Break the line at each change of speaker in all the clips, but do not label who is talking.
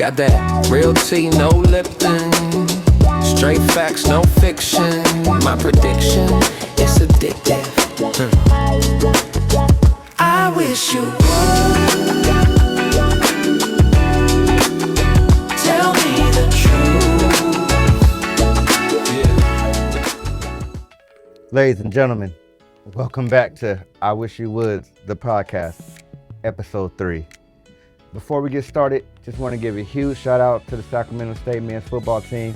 Got that real tea, no Lipton. Straight facts, no fiction. My prediction is addictive. I wish you would tell me the truth.
Ladies and gentlemen, welcome back to I Wish You Would, the podcast, episode 3. Before we get started, just want to give a huge shout out to the Sacramento State men's football team,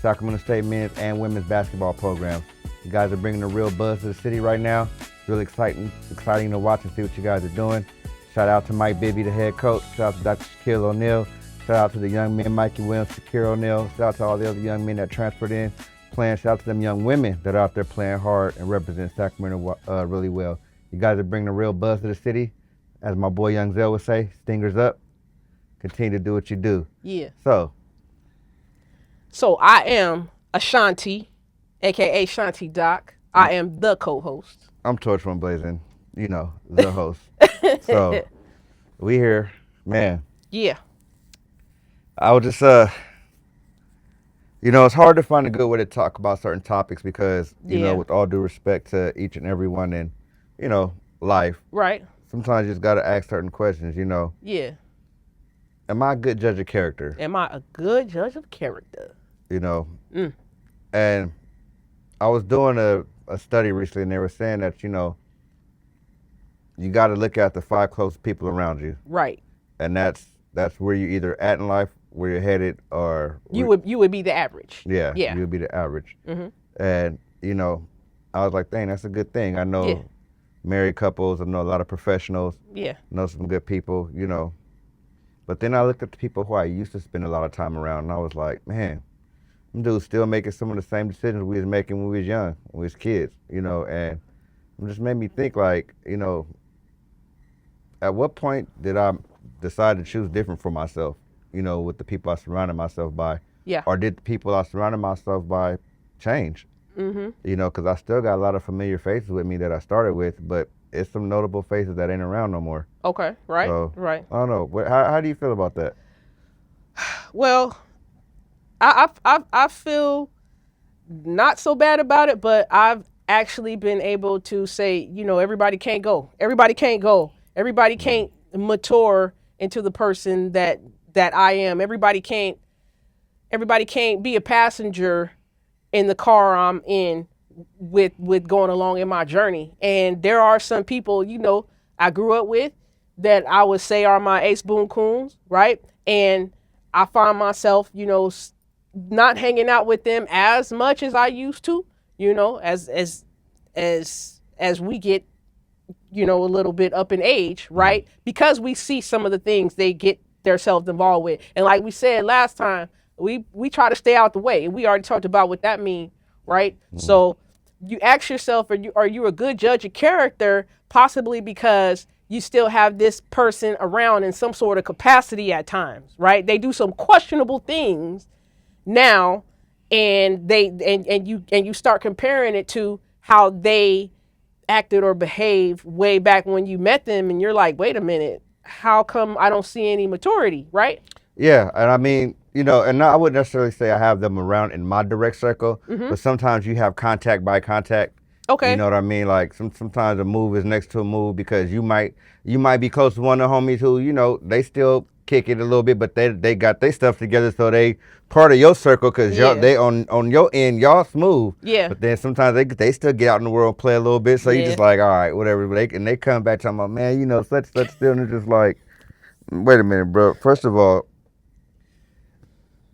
Sacramento State men's and women's basketball program. You guys are bringing a real buzz to the city right now. Really exciting to watch and see what you guys are doing. Shout out to Mike Bibby, the head coach. Shout out to Dr. Shaquille O'Neal. Shout out to the young men, Mikey Williams, Shakir O'Neal. Shout out to all the other young men that transferred in playing. Shout out to them young women that are out there playing hard and represent Sacramento really well. You guys are bringing a real buzz to the city. As my boy Young Zell would say, stingers up. Continue to do what you do.
Yeah.
So
I am Ashanti, a.k.a. Shanti Doc. I am the co-host.
I'm Torchwood Blazing, the host. So we here, man.
Yeah.
I would just, it's hard to find a good way to talk about certain topics because, with all due respect to each and every one in, life.
Right.
Sometimes you just got to ask certain questions,
Yeah.
Am I a good judge of character?
Am I a good judge of character?
And I was doing a study recently and they were saying that, you got to look at the 5 closest people around you.
Right.
And that's where you're either at in life, where you're headed, or...
You would be the average.
Yeah.
Yeah.
You would be the average.
Mm-hmm.
And, I was like, dang, that's a good thing. I know married couples, I know a lot of professionals.
Yeah.
Know some good people, But then I looked at the people who I used to spend a lot of time around, and I was like, man, them dudes still making some of the same decisions we was making when we was young, when we was kids, and it just made me think like, at what point did I decide to choose different for myself, with the people I surrounded myself by?
Yeah.
Or did the people I surrounded myself by change?
Mm-hmm.
Because I still got a lot of familiar faces with me that I started with, but it's some notable faces that ain't around no more.
Okay, right,
So,
right.
I don't know. How do you feel about that?
Well, I feel not so bad about it, but I've actually been able to say, everybody can't go. Everybody can't go. Everybody can't mature into the person that I am. Everybody can't be a passenger in the car I'm in with going along in my journey. And there are some people, I grew up with that I would say are my ace boon coons, right? And I find myself, not hanging out with them as much as I used to, as we get, a little bit up in age, right? Because we see some of the things they get themselves involved with. And like we said last time, we try to stay out the way. And we already talked about what that means, right? Mm-hmm. So you ask yourself, are you a good judge of character? Possibly because you still have this person around in some sort of capacity at times, right? They do some questionable things now, and you start comparing it to how they acted or behaved way back when you met them, and you're like, wait a minute, how come I don't see any maturity, right?
Yeah, and I mean, and I wouldn't necessarily say I have them around in my direct circle, but sometimes you have contact by contact.
Okay.
You know what I mean? Like sometimes a move is next to a move because you might be close to one of the homies who, they still kick it a little bit, but they got their stuff together, so they part of your circle because they on your end, y'all smooth.
Yeah.
But then sometimes they still get out in the world and play a little bit, so you just like, all right, whatever. And they come back talking about, man, such still, and it's just like, wait a minute, bro. First of all,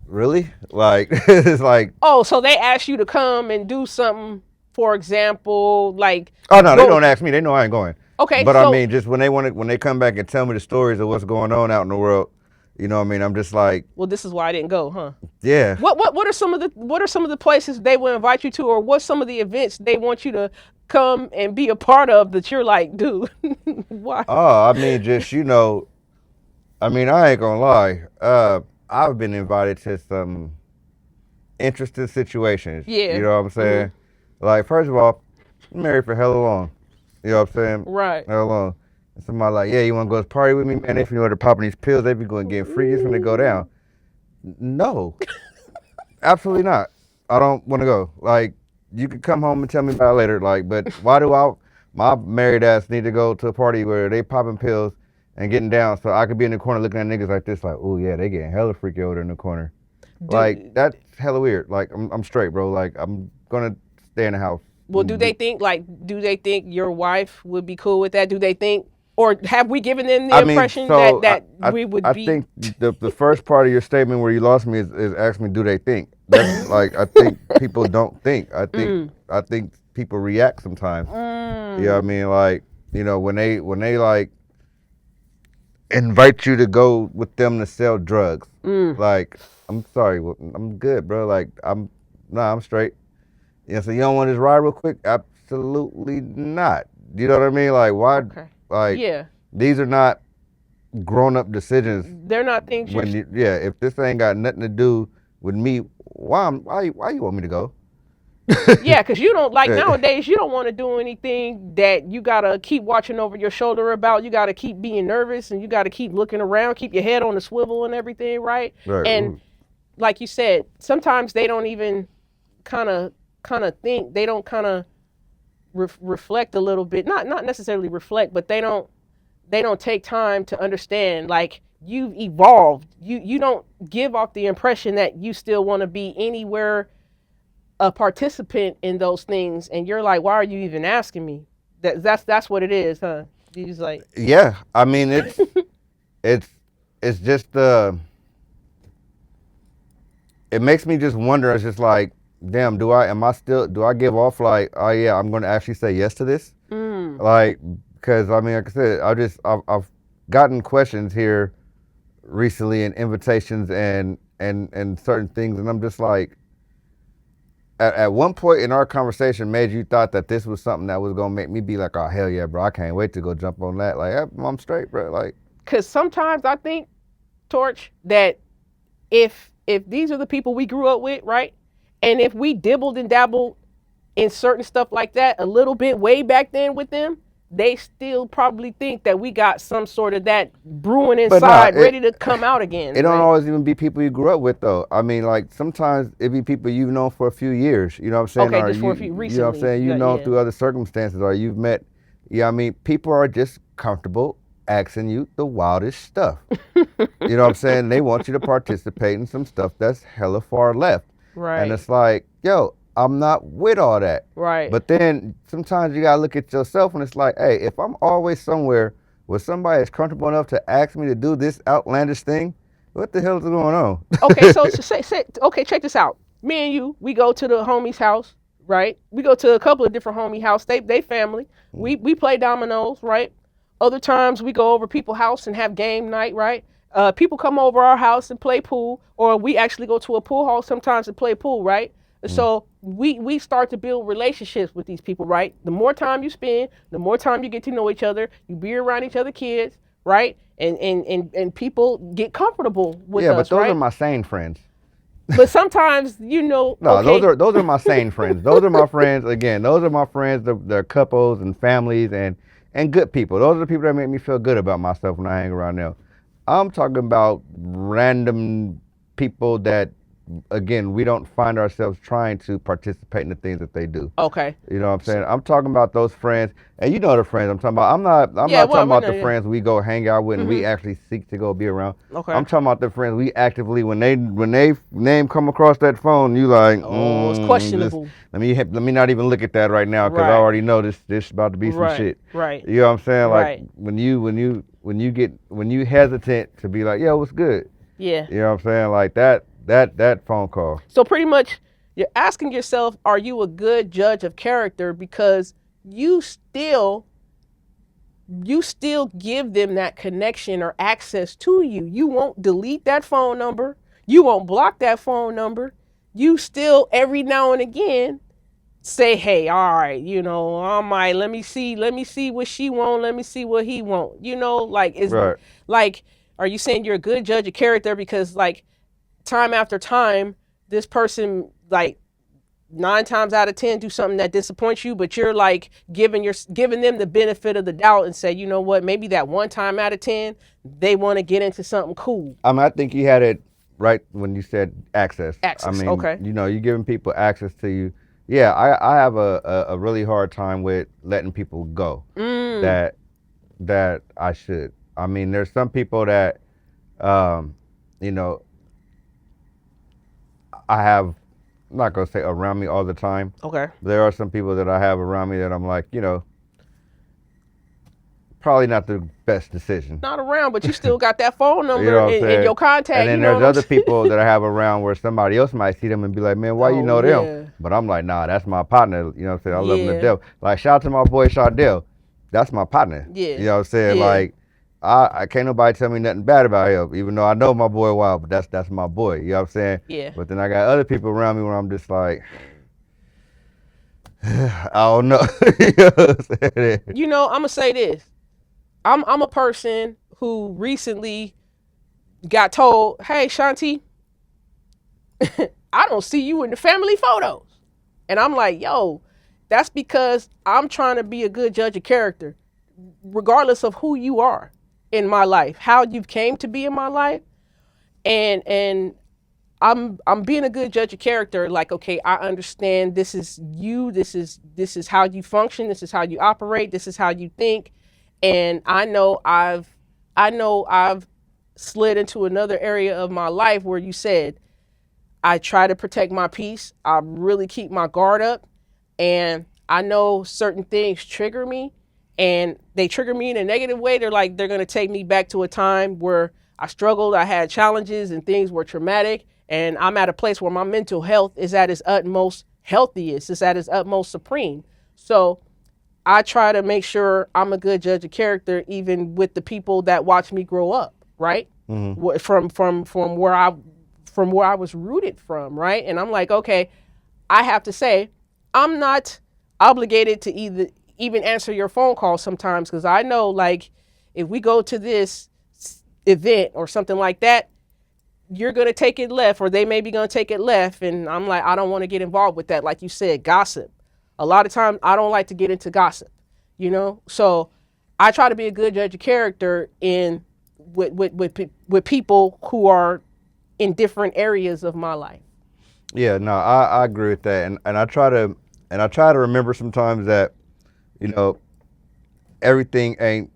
really? Like, it's like...
Oh, so they ask you to come and do something, for example, like...
Oh, no, they don't ask me. They know I ain't going.
Okay,
but I mean, just when they come back and tell me the stories of what's going on out in the world, I'm just like...
Well, this is why I didn't go, huh?
Yeah.
What are some of the places they will invite you to, or what's some of the events they want you to come and be a part of that you're like, dude, why?
Oh, I mean, just, I ain't gonna lie. I've been invited to some interesting situations.
Yeah.
You know what I'm saying? Mm-hmm. Like, first of all, I'm married for hella long. You know what I'm saying?
Right.
Hella long. And somebody like, yeah, you want to go to this party with me? Man, if you know they're popping these pills, they be going getting free just when they go down. No, absolutely not. I don't want to go. Like, you could come home and tell me about it later. Like, but why do my married ass need to go to a party where they popping pills and getting down so I could be in the corner looking at niggas like this, like, oh yeah, they getting hella freaky over there in the corner. Like,
Do
that's hella weird. Like, I'm straight, bro. Like, I'm gonna stay in the house.
well, do they think your wife would be cool with that? Do they think, or have we given them the
I mean,
impression
so
that we would
I
be?
think the first part of your statement where you lost me is asking me, do they think? That's like, I think people don't think. I think people react sometimes. You know what I mean? Like, when they like invite you to go with them to sell drugs. Like, I'm sorry, I'm good, bro. Like, I'm straight. Yeah, so you don't want to just ride real quick? Absolutely not. You know what I mean? Like, why?
Okay.
Like,
Yeah,
these are not grown up decisions.
they're not things you're.
Yeah, if this ain't got nothing to do with me, why you want me to go?
Yeah, because you don't like
Yeah,
nowadays. You don't want to do anything that you gotta keep watching over your shoulder about. You gotta keep being nervous, and you gotta keep looking around, keep your head on the swivel and everything, right?
right.
And like you said, sometimes they don't even kind of think. They don't kind of reflect a little bit. Not necessarily reflect, but they don't take time to understand. Like, you've evolved. You don't give off the impression that you still want to be anywhere a participant in those things, and you're like, why are you even asking me? That's what it is, huh? He's like,
Yeah, I mean, it's it's just it makes me just wonder. It's just like, damn, do I give off like, oh yeah, I'm gonna actually say yes to this? Like, because I mean, like I said, I've gotten questions here recently and invitations and certain things, and I'm just like, at one point in our conversation, made you thought that this was something that was gonna make me be like, oh hell yeah, bro, I can't wait to go jump on that. Like, I'm straight, bro. Like,
because sometimes I think, Torch, that if these are the people we grew up with, right, and if we dibbled and dabbled in certain stuff like that a little bit way back then with them, they still probably think that we got some sort of that brewing
but nah,
inside, ready to come out again.
it don't
Right?
always even be people you grew up with though. I mean, like, sometimes it be people you've known for a few years. You know what I'm saying?
Okay,
Or
just for
you,
a few
you know what I'm
recently.
saying? You know
Yeah.
through other circumstances, or you've met. Yeah, I mean, people are just comfortable asking you the wildest stuff. You know what I'm saying? They want you to participate in some stuff that's hella far left.
Right.
And it's like, yo, I'm not with all that.
Right.
But then sometimes you gotta look at yourself and it's like, hey, if I'm always somewhere where somebody is comfortable enough to ask me to do this outlandish thing, what the hell is going on?
Okay, so okay, check this out. Me and you, we go to the homie's house, right? We go to a couple of different homie house. They family. We play dominoes, right? Other times we go over people's house and have game night, right? People come over our house and play pool, or we actually go to a pool hall sometimes and play pool, right? So we start to build relationships with these people, right? The more time you spend, the more time you get to know each other. You be around each other kids, right? And people get comfortable with
Yeah,
us,
but those
right?
are my sane friends.
But sometimes,
No,
okay,
those are my sane friends. Those are my friends. Again, those are my friends. They're couples and families and good people. Those are the people that make me feel good about myself when I hang around them. I'm talking about random people that, again, we don't find ourselves trying to participate in the things that they do.
okay.
You know what I'm saying? I'm talking about those friends, and you know the friends I'm talking about. I'm
Yeah,
not
well,
talking about
no,
the
yeah.
friends we go hang out with and we actually seek to go be around.
Okay.
I'm talking about the friends we actively, when they name come across that phone, you like,
Oh, it's questionable.
let me not even look at that right now because I
Right.
already know this about to be some
Right,
shit.
right.
You know what I'm saying? Like,
Right.
when you hesitant to be like, yo, what's good?
Yeah.
You know what I'm saying? Like that phone call.
So pretty much, you're asking yourself, are you a good judge of character? Because you still give them that connection or access to you. You won't delete that phone number. You won't block that phone number. You still, every now and again, say, hey, all right, I might, let me see what she want, let me see what he want. Like, is
Right.
like, are you saying you're a good judge of character because, like, time after time, this person, like, 9 times out of 10 do something that disappoints you, but you're like giving them the benefit of the doubt and say, you know what, maybe that 1 time out of 10 they want to get into something cool.
I mean, I think he had it right when you said access. I mean,
Okay.
you're giving people access to you. Yeah, I have a really hard time with letting people go that I should. I mean, there's some people that, um, you know, I have, I'm not gonna say around me all the time.
Okay.
There are some people that I have around me that I'm like, probably not the best decision.
Not around, but you still got that phone
You
number
know what I'm
in
saying?
your contact.
And then
You know
there's
what I'm
other
saying?
people that I have around where somebody else might see them and be like, man, why you
Oh,
know them?
yeah.
But I'm like, nah, that's my partner. You know what I'm saying? I love him to
Yeah.
death. Like, shout out to my boy Shardell. That's my partner.
Yeah.
You know what I'm saying?
Yeah.
Like, I can't nobody tell me nothing bad about him, even though I know my boy well, but that's my boy. You know what I'm saying?
Yeah.
But then I got other people around me where I'm just like, I don't know. You know what I'm saying?
I'm gonna say this. I'm a person who recently got told, "Hey, Shanti, I don't see you in the family photos," and I'm like, "Yo, that's because I'm trying to be a good judge of character, regardless of who you are in my life, how you came to be in my life, and I'm being a good judge of character. Like, okay, I understand this is you. This is how you function. This is how you operate. This is how you think. And I know I've slid into another area of my life where you said I try to protect my peace. I really keep my guard up, and I know certain things trigger me, and they trigger me in a negative way. They're going to take me back to a time where I struggled, I had challenges, and things were traumatic. And I'm at a place where my mental health is at its utmost healthiest, it's at its utmost supreme. So I try to make sure I'm a good judge of character, even with the people that watch me grow up, right?
Mm-hmm.
From where I was rooted from, right? And I'm like, okay, I have to say, I'm not obligated to even answer your phone call sometimes, because I know, like, if we go to this event or something like that, you're going to take it left, or they may be going to take it left. And I'm like, I don't want to get involved with that. Like you said, gossip. A lot of times I don't like to get into gossip, So I try to be a good judge of character with people who are in different areas of my life.
Yeah, no, I agree with that. And I try to remember sometimes that, everything ain't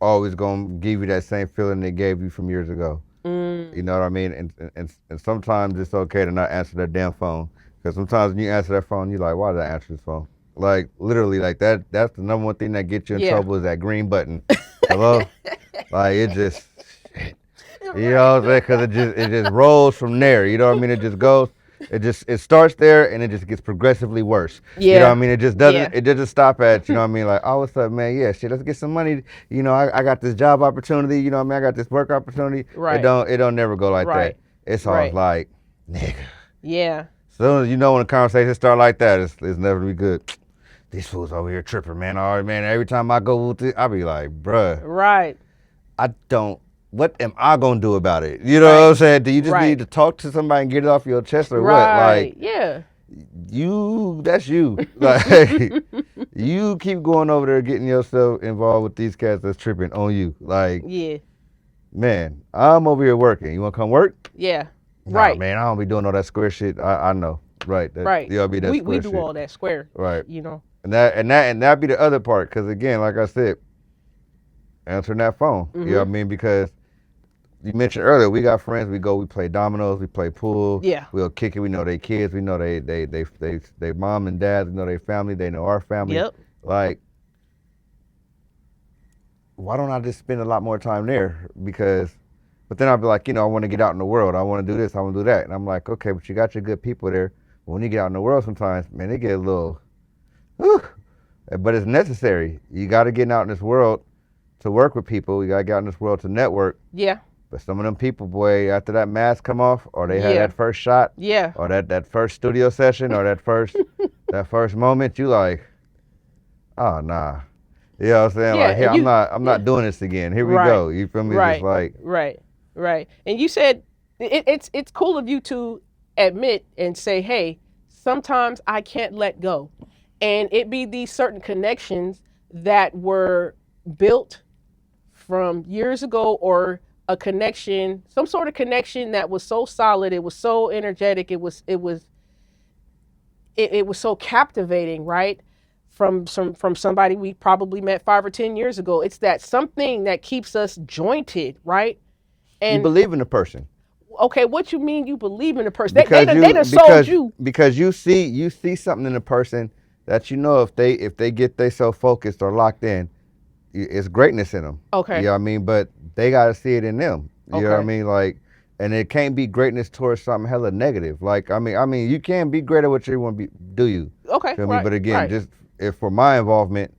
always gonna give you that same feeling they gave you from years ago. You know what I mean? And sometimes it's okay to not answer that damn phone, because sometimes when you answer that phone, you're like, why did I answer this phone? Like, literally, like that's the number one thing that gets you in trouble, is that green button. Hello? Like, it just, you know what I'm saying? Because it just rolls from there. You know what I mean? It just goes. It starts there, and it just gets progressively worse.
Yeah.
You know what I mean? It just doesn't.
Yeah.
It doesn't stop at, you know what I mean? Like, oh, what's up, man? Yeah, shit, let's get some money. I got this job opportunity. You know what I mean? I got this work opportunity.
Right.
It don't never go like
Right.
that. It's always
Right.
like, nigga.
Yeah.
As soon as when a conversation start like that, it's never be good. These fools over here tripping, man. All right, man. Every time I go with it, I be like, bruh.
Right.
What am I gonna do about it? You know what I'm saying? Do you just need to talk to somebody and get it off your chest, or what? Like,
yeah.
That's you. Like, you keep going over there getting yourself involved with these cats that's tripping on you. Like,
yeah,
man, I'm over here working. You wanna come work?
Yeah.
Nah,
Right.
man, I don't be doing all that square shit. I know. Right.
Right.
Y'all be that
we
square
do
shit.
all that square.
Right.
And
that be the other part, because again, like I said, answering that phone.
Mm-hmm.
You know what I mean? Because you mentioned earlier, we got friends. We play dominoes, we play pool.
Yeah.
We'll kick it. We know they kids. We know they mom and dad. We know they family. They know our family.
Yep.
Like, why don't I just spend a lot more time there? But then I'll be like, I want to get out in the world. I want to do this. I want to do that. And I'm like, okay, but you got your good people there. But when you get out in the world, sometimes, man, they get a little, whew, but it's necessary. You got to get out in this world to work with people. You got to get out in this world to network.
Yeah.
But some of them people, boy, after that mask come off, or they had
Yeah.
that first shot,
Yeah.
or that first studio session, or that first that first moment, you like, oh nah. You know what I'm saying?
Yeah,
Like, hey,
and
I'm not doing this again. Here we
Right.
go. You feel me?
Right.
Just like,
Right. And you said it's cool of you to admit and say, hey, sometimes I can't let go. And it be these certain connections that were built from years ago, or a connection, some sort of connection that was so solid, it was so energetic, it was so captivating, right? From somebody we probably met 5 or 10 years ago. It's that something that keeps us jointed, right?
You
And
believe in the person
okay, what you mean you believe in the person?
because
They done sold you.
because you see something in the person that you know if they get they so focused or locked in, it's greatness in them.
Okay.
You know what I mean? But they got to see it in them. You know what I
Okay.
mean? Like, and it can't be greatness towards something hella negative. Like, I mean, you can be great at what you want to be, do you?
Okay,
Feel me?
right,
But again,
right.
just if for my involvement,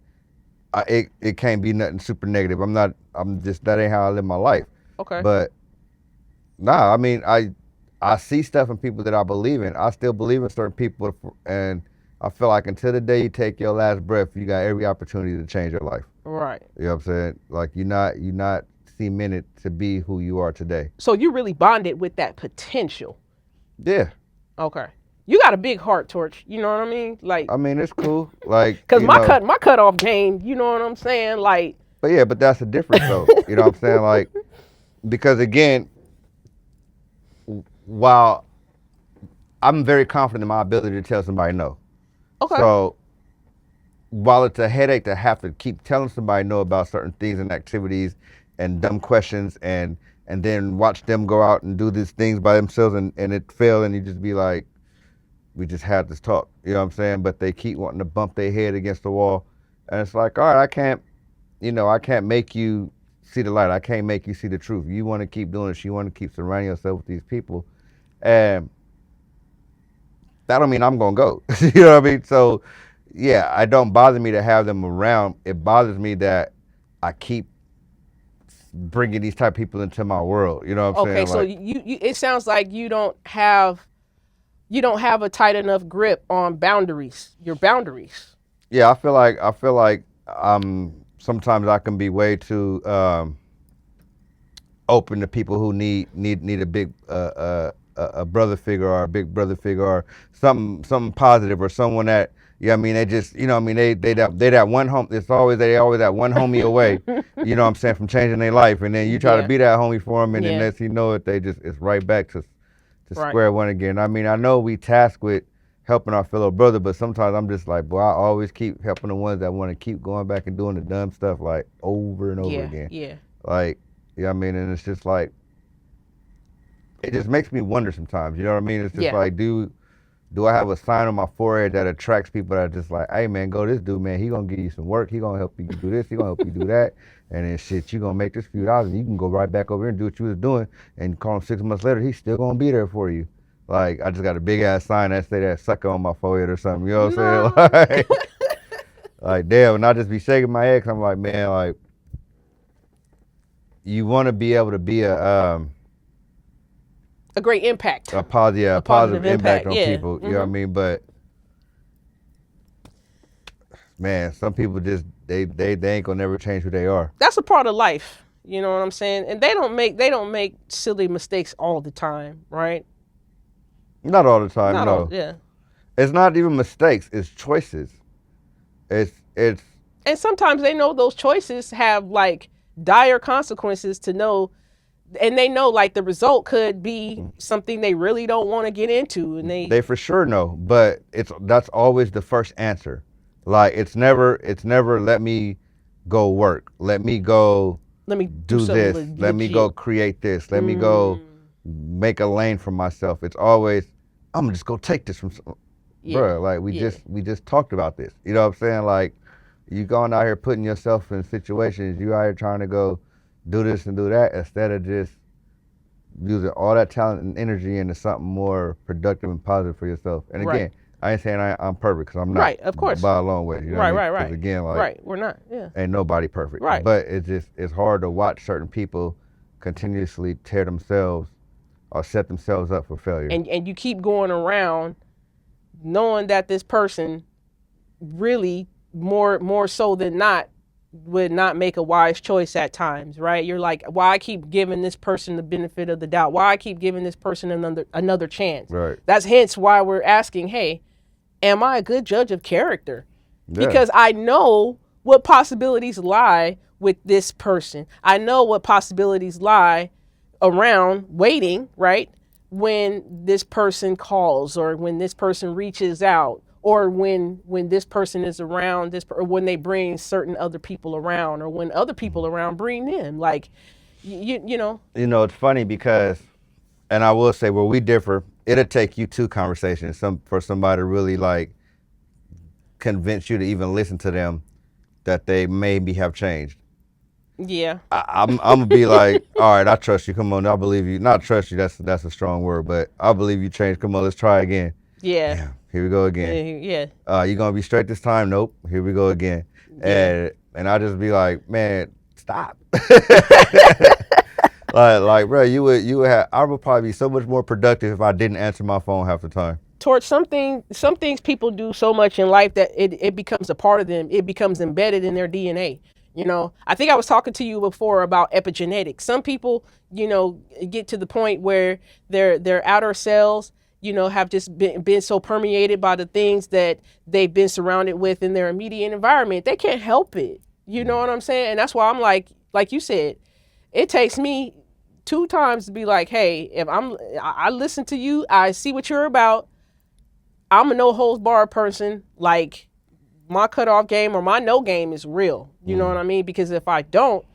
it can't be nothing super negative. I'm just, that ain't how I live my life.
Okay.
But nah, I mean, I see stuff in people that I believe in. I still believe in certain people, and I feel like until the day you take your last breath, you got every opportunity to change your life.
Right.
You know what I'm saying? Like you're not cemented to be who you are today.
So you really bonded with that potential.
Yeah.
Okay. You got a big heart, Torch. You know what I mean? Like,
I mean, it's cool. Like,
cause
you
my
know,
cutoff game. You know what I'm saying? Like,
but yeah, but that's the difference though. You know what I'm saying? Like, because again, while I'm very confident in my ability to tell somebody no.
okay.
So while it's a headache to have to keep telling somebody no about certain things and activities and dumb questions and then watch them go out and do these things by themselves and it fail and you just be like, we just had this talk, you know what I'm saying? But they keep wanting to bump their head against the wall. And it's like, all right, I can't make you see the light. I can't make you see the truth. You want to keep doing this. You want to keep surrounding yourself with these people. And that don't mean I'm going to go. You know what I mean? So, yeah, it don't bother me to have them around. It bothers me that I keep bringing these type of people into my world. You know what I'm saying?
Okay, so
Like,
you it sounds like you don't have a tight enough grip on boundaries. Your boundaries.
yeah, I feel like sometimes I can be way too open to people who need a big a brother figure or a big brother figure or something positive or someone that, yeah, I mean, they just, you know, I mean, they that one home. It's always they always that one homie away. You know what I'm saying, from changing their life, and then you try
Yeah.
to be that homie for them, and then
Yeah.
next you know it, it's right back to
Right.
square one again. I mean, I know we tasked with helping our fellow brother, but sometimes I'm just like, boy, I always keep helping the ones that want to keep going back and doing the dumb stuff like over and over
Yeah.
again.
Yeah.
Like, yeah, I mean, and it's just like, it just makes me wonder sometimes. You know what I mean? It's just
Yeah.
like, do I have a sign on my forehead that attracts people that are just like, hey man, go this dude, man, he gonna give you some work, he gonna help you do this, he gonna help you do that, and then shit, you gonna make this few dollars, and you can go right back over here and do what you was doing, and call him 6 months later, he's still gonna be there for you. Like, I just got a big ass sign that say that sucker on my forehead or something. You know what I'm saying? Like damn, and I just be shaking my head 'cause I'm like, man, like, you want to be able to be a
great impact.
a positive impact on
yeah.
people. You know what I mean? But man, some people just they ain't gonna never change who they are.
That's a part of life. You know what I'm saying? And they don't make silly mistakes all the time, right?
Not all the time,
Not
no.
all, yeah.
It's not even mistakes. It's choices. It's
And sometimes they know those choices have like dire consequences to know, and they know like the result could be something they really don't want to get into, and
they for sure know. But that's always the first answer. Like it's never let me go work. Let me go
let me
do this. Let me go create this. Let me go make a lane for myself. It's always, I'm gonna just go take this from bruh, like we just talked about this. You know what I'm saying? Like, you going out here putting yourself in situations, you out here trying to go do this and do that instead of just using all that talent and energy into something more productive and positive for yourself. And again, I ain't saying I'm perfect, because I'm not.
Right, of course.
By a long way. You know what I mean? 'Cause again, like,
we're not. Yeah.
ain't nobody perfect.
Right.
But it's hard to watch certain people continuously tear themselves or set themselves up for failure.
And you keep going around knowing that this person really more so than not would not make a wise choice at times, right? You're like, why I keep giving this person the benefit of the doubt? Why I keep giving this person another chance?
Right.
That's hence why we're asking, hey, am I a good judge of character?
Yeah.
Because I know what possibilities lie with this person. I know what possibilities lie around waiting, right? When this person calls or when this person reaches out or when this person is around or when they bring certain other people around or when other people around bring them. Like, you know.
You know, it's funny because, and I will say where we differ, it'll take you two conversations for somebody to really like convince you to even listen to them that they maybe have changed.
Yeah.
I'm gonna be like, all right, I trust you. Come on, I believe you. Not trust you. That's a strong word, but I believe you changed. Come on, let's try again.
Yeah.
Damn, here we go again.
Yeah.
You gonna be straight this time? Nope. Here we go again.
Yeah.
And I just be like, man, stop. like, bro, you would have. I would probably be so much more productive if I didn't answer my phone half the time.
Towards some things people do so much in life that it becomes a part of them. It becomes embedded in their DNA. You know, I think I was talking to you before about epigenetics. Some people, you know, get to the point where their outer cells, you know, have just been so permeated by the things that they've been surrounded with in their immediate environment. They can't help it. You know what I'm saying? And that's why I'm like you said, it takes me 2 times to be like, hey, if I listen to you, I see what you're about. I'm a no holds barred person. Like, my cutoff game or my no game is real. You know what I mean? Because if I don't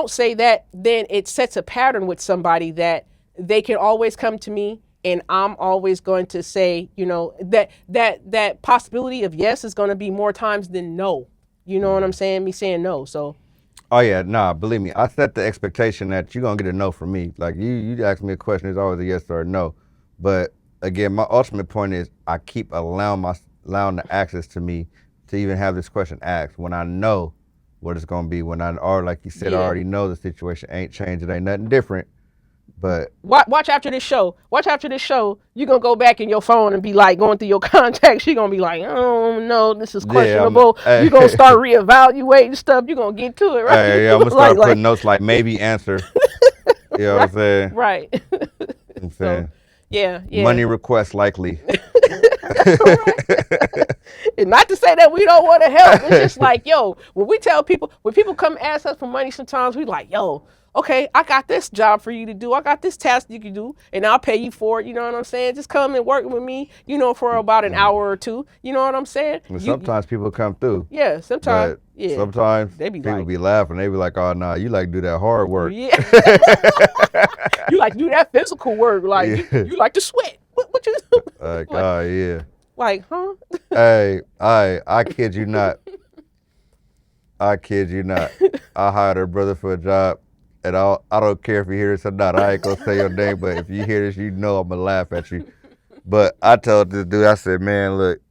say that, then it sets a pattern with somebody that they can always come to me and I'm always going to say, you know, that possibility of yes is going to be more times than no. You know what I'm saying? Me saying no. So.
Oh yeah, nah, believe me, I set the expectation that you're gonna get a no from me. Like you ask me a question, it's always a yes or a no. But again, my ultimate point is I keep allowing the access to me to even have this question asked when I know what it's gonna be. When like you said, I already know the situation ain't changed. It ain't nothing different. But
watch after this show. You're gonna go back in your phone and be like going through your contacts. You're gonna be like, oh no, this is questionable. You're gonna start reevaluating stuff. You're gonna get to it, right?
Yeah, I'm gonna start putting notes like maybe answer. You know what I'm saying?
Right.
I'm saying.
Yeah.
Money request likely.
And not to say that we don't want to help. It's just like, yo, when people come ask us for money, sometimes we like, yo, okay, I got this job for you to do. I got this task you can do, and I'll pay you for it. You know what I'm saying? Just come and work with me, you know, for about an hour or two. You know what I'm saying?
And sometimes people come through.
Yeah, sometimes.
Yeah. Sometimes people be laughing. They be like, oh, nah, you like to do that hard work.
Yeah. You like to do that physical work. Like, you like to sweat. What you do?
Like, oh, yeah.
Like, huh?
Hey, I kid you not. I hired a brother for a job, and I don't care if you hear this or not. I ain't gonna say your name, but if you hear this, you know I'm gonna laugh at you. But I told this dude, I said, man, look,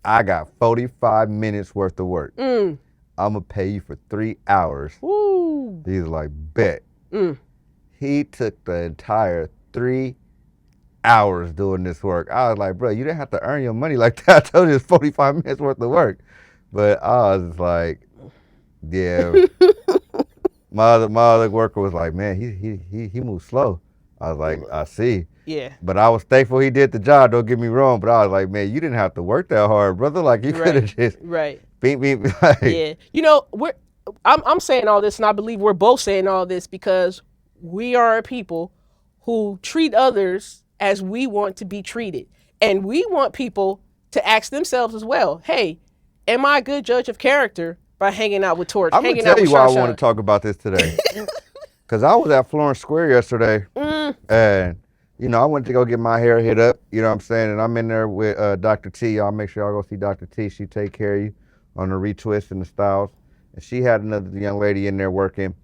I got 45 minutes worth of work. I'm gonna pay you for 3 hours.
Woo.
He's like, bet. He took the entire 3 hours doing this work. I was like, bro, you didn't have to earn your money like that. I told you it's 45 minutes worth of work. But I was like, yeah. my other worker was like, man, he moves slow. I was like, I see.
Yeah.
But I was thankful he did the job, don't get me wrong. But I was like, man, you didn't have to work that hard, brother. Like, you could have just beat me. Like,
yeah. You know, I'm saying all this, and I believe we're both saying all this because we are a people who treat others as we want to be treated. And we want people to ask themselves as well, hey, am I a good judge of character by hanging out with Torch?
I'm going to tell you why I want to talk about this today. Because I was at Florence Square yesterday, and, you know, I went to go get my hair hit up, you know what I'm saying? And I'm in there with Dr. T. Y'all make sure y'all go see Dr. T. She take care of you on the retwist and the styles. And she had another young lady in there working,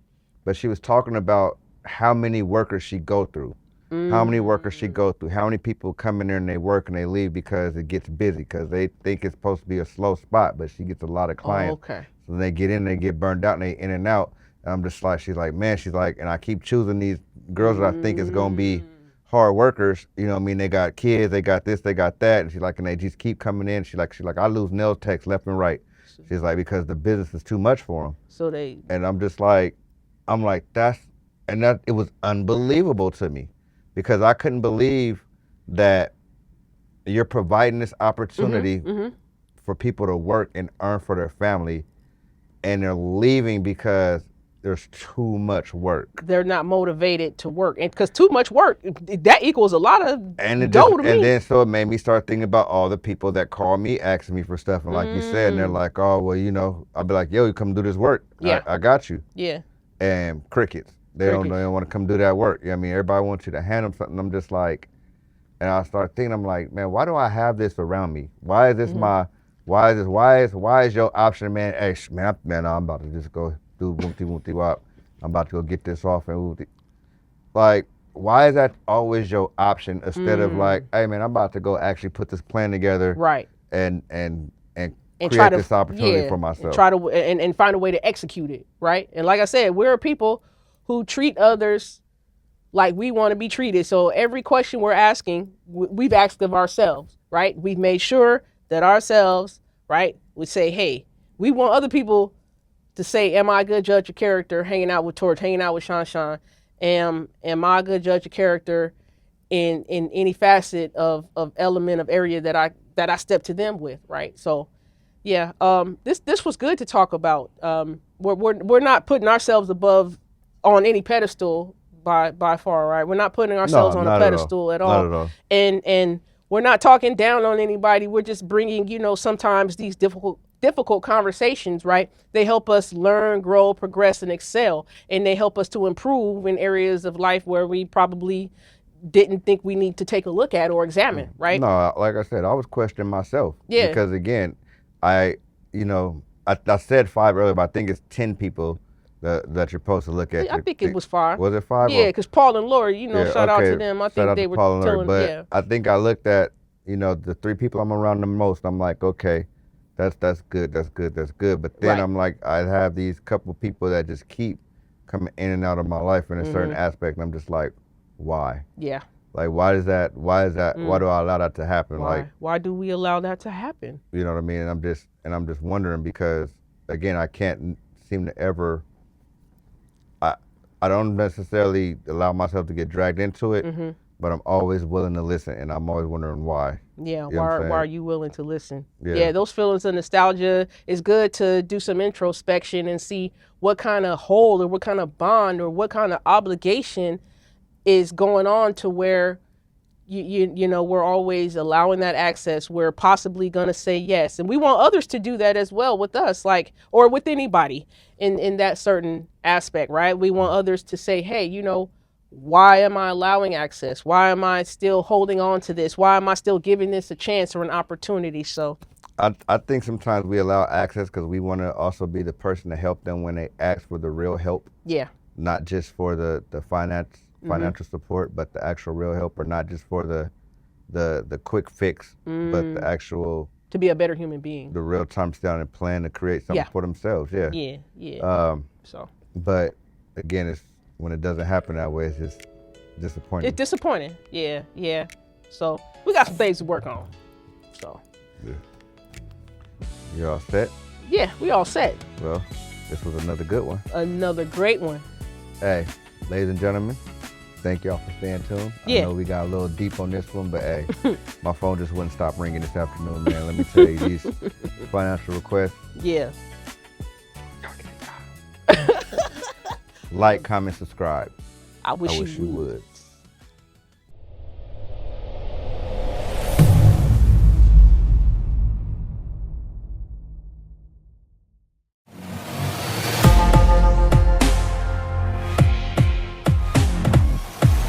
but she was talking about how many workers she go through. How many workers she go through, how many people come in there and they work and they leave because it gets busy, because they think it's supposed to be a slow spot, but she gets a lot of clients.
Oh, okay.
So they get in, they get burned out, and they in and out. And I'm just like, she's like, and I keep choosing these girls that I think is going to be hard workers. You know what I mean? They got kids, they got this, they got that. And she's like, and they just keep coming in. She's like, I lose nail techs left and right. She's like, because the business is too much for them.
So
and I'm just like, it was unbelievable to me. Because I couldn't believe that you're providing this opportunity for people to work and earn for their family, and they're leaving because there's too much work.
They're not motivated to work, and because too much work, that equals a lot of
And
dough to me.
and then so it made me start thinking about all the people that call me asking me for stuff, and like you said, and they're like, oh well, you know, I'll be like, yo, you come do this work.
Yeah.
I got you.
Yeah.
And crickets. They don't want to come do that work. You know what I mean? Everybody wants you to hand them something. I'm just like, and I start thinking, I'm like, man, why do I have this around me? Why is this why is your option, man? Hey, man, I'm about to just go do woomty woomty wop. I'm about to go get this off and woomty. Like, why is that always your option instead of like, hey man, I'm about to go actually put this plan together,
right?
And create
try to,
this opportunity for myself.
And try to and find a way to execute it, right? And like I said, we're people who treat others like we want to be treated. So every question we're asking, we've asked of ourselves, right? We've made sure that ourselves, right, we say, hey, we want other people to say, am I a good judge of character hanging out with Torch, hanging out with Sean? Am I a good judge of character in any facet of element of area that I step to them with, right? So yeah, this was good to talk about. We're not putting ourselves above on any pedestal by far, right? We're not putting ourselves on a pedestal at all.
Not at all.
And we're not talking down on anybody. We're just bringing, sometimes these difficult conversations, right? They help us learn, grow, progress, and excel. And they help us to improve in areas of life where we probably didn't think we need to take a look at or examine, right?
No, like I said, I was questioning myself.
Yeah.
Because again, I said 5 earlier, but I think it's 10 people that you're supposed to look at.
I think it was 5.
Was it 5?
Yeah, because Paul and Lori, shout out to them. I think they were
telling, but
yeah.
I think I looked at, the 3 people I'm around the most. I'm like, okay, that's good. But then I'm like, I have these couple people that just keep coming in and out of my life in a certain aspect, and I'm just like, why?
Yeah.
Like, why is that? Why do I allow that to happen?
Why do we allow that to happen?
You know what I mean? And I'm just wondering because, again, I can't seem to ever. I don't necessarily allow myself to get dragged into it, but I'm always willing to listen, and I'm always wondering why.
Yeah,
you know
why are you willing to listen?
Yeah,
those feelings of nostalgia, it's good to do some introspection and see what kind of hold or what kind of bond or what kind of obligation is going on to where we're always allowing that access. We're possibly going to say yes. And we want others to do that as well with us, or with anybody in that certain aspect, right? We want others to say, hey, why am I allowing access? Why am I still holding on to this? Why am I still giving this a chance or an opportunity? So
I think sometimes we allow access because we want to also be the person to help them when they ask for the real help.
Yeah.
Not just for the financial support, but the actual real help, or not just for the quick fix, but the actual,
to be a better human being,
the real time sit down and plan to create something for themselves.
Yeah. So
but again, it's when it doesn't happen that way, it's just disappointing.
It's disappointing. Yeah. So we got some things to work on. So
you all set?
Yeah, we all set.
Well, this was another good one.
Another great one.
Hey, ladies and gentlemen, thank y'all for staying tuned.
Yeah.
I know we got a little deep on this one, but hey, my phone just wouldn't stop ringing this afternoon, man. Let me tell you, these financial requests.
Yeah.
Like, comment, subscribe.
I wish you
would.